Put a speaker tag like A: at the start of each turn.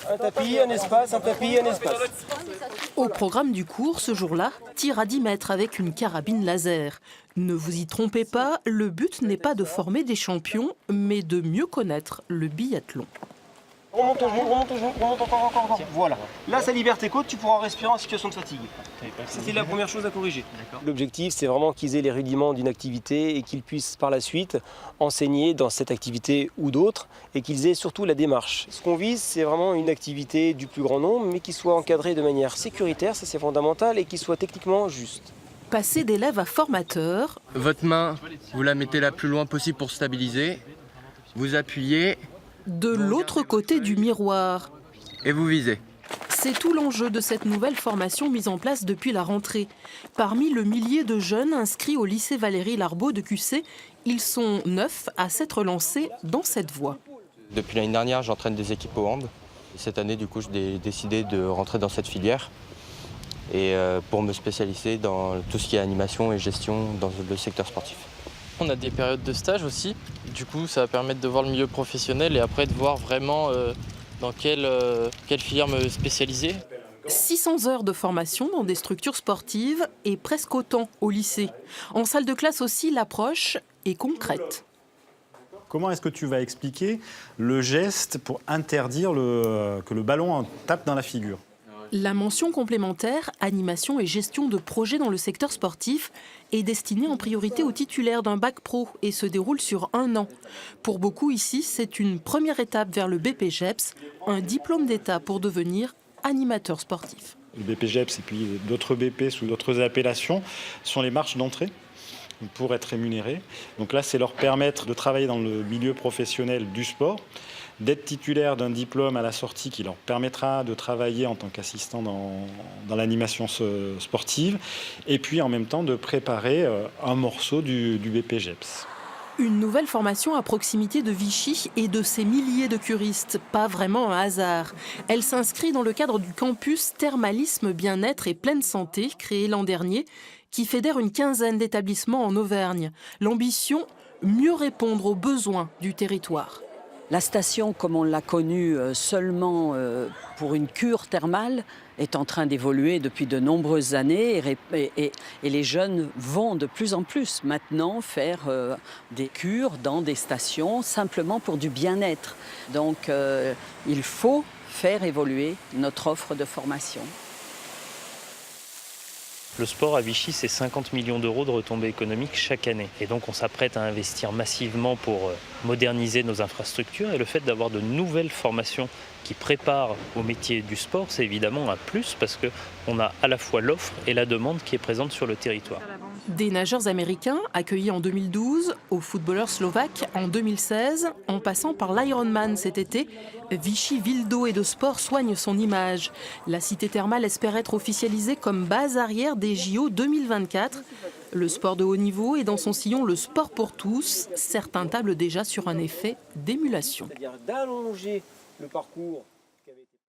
A: Un tapis, un espace, un tapis, un espace.
B: Au programme du cours, ce jour-là, tir à 10 mètres avec une carabine laser. Ne vous y trompez pas, le but n'est pas de former des champions, mais de mieux connaître le biathlon.
A: Remonte au genou, remonte encore. Voilà. Là, ça libère tes côtes, tu pourras respirer en situation de fatigue. C'était la première chose à corriger. L'objectif, c'est vraiment qu'ils aient les rudiments d'une activité et qu'ils puissent par la suite enseigner dans cette activité ou d'autres et qu'ils aient surtout la démarche. Ce qu'on vise, c'est vraiment une activité du plus grand nombre, mais qui soit encadrée de manière sécuritaire, ça c'est fondamental, et qui soit techniquement juste.
B: Passer d'élève à formateur.
C: Votre main, vous la mettez la plus loin possible pour stabiliser. Vous appuyez.
B: De l'autre côté du miroir.
C: Et vous visez.
B: C'est tout l'enjeu de cette nouvelle formation mise en place depuis la rentrée. Parmi le millier de jeunes inscrits au lycée Valérie Larbaud de QC, ils sont 9 à s'être lancés dans cette voie.
D: Depuis l'année dernière, j'entraîne des équipes au hand. Cette année, du coup, j'ai décidé de rentrer dans cette filière et pour me spécialiser dans tout ce qui est animation et gestion dans le secteur sportif.
E: On a des périodes de stage aussi. Du coup, ça va permettre de voir le milieu professionnel et après de voir vraiment dans quelle filière me spécialiser.
B: 600 heures de formation dans des structures sportives et presque autant au lycée. En salle de classe aussi, l'approche est concrète.
F: Comment est-ce que tu vas expliquer le geste pour interdire que le ballon tape dans la figure ?
B: La mention complémentaire, animation et gestion de projets dans le secteur sportif, est destinée en priorité aux titulaires d'un bac pro et se déroule sur 1 an. Pour beaucoup ici, c'est une première étape vers le BPGEPS, un diplôme d'État pour devenir animateur sportif.
F: Le BPGEPS et puis d'autres BP sous d'autres appellations sont les marches d'entrée pour être rémunérés. Donc là, c'est leur permettre de travailler dans le milieu professionnel du sport, d'être titulaire d'un diplôme à la sortie qui leur permettra de travailler en tant qu'assistant dans l'animation sportive et puis en même temps de préparer un morceau du BPGEPS.
B: Une nouvelle formation à proximité de Vichy et de ses milliers de curistes, pas vraiment un hasard. Elle s'inscrit dans le cadre du campus Thermalisme Bien-être et Pleine Santé, créé l'an dernier, qui fédère une quinzaine d'établissements en Auvergne. L'ambition, mieux répondre aux besoins du territoire.
G: La station, comme on l'a connue seulement pour une cure thermale, est en train d'évoluer depuis de nombreuses années et les jeunes vont de plus en plus maintenant faire des cures dans des stations simplement pour du bien-être. Donc il faut faire évoluer notre offre de formation.
H: Le sport à Vichy, c'est 50 millions d'euros de retombées économiques chaque année. Et donc on s'apprête à investir massivement pour moderniser nos infrastructures. Et le fait d'avoir de nouvelles formations qui préparent au métier du sport, c'est évidemment un plus parce qu'on a à la fois l'offre et la demande qui est présente sur le territoire.
B: Des nageurs américains accueillis en 2012, aux footballeurs slovaques en 2016, en passant par l'Ironman cet été, Vichy, ville d'eau et de sport, soigne son image. La cité thermale espère être officialisée comme base arrière des JO 2024. Le sport de haut niveau est dans son sillon le sport pour tous. Certains tablent déjà sur un effet d'émulation.
A: C'est-à-dire d'allonger le parcours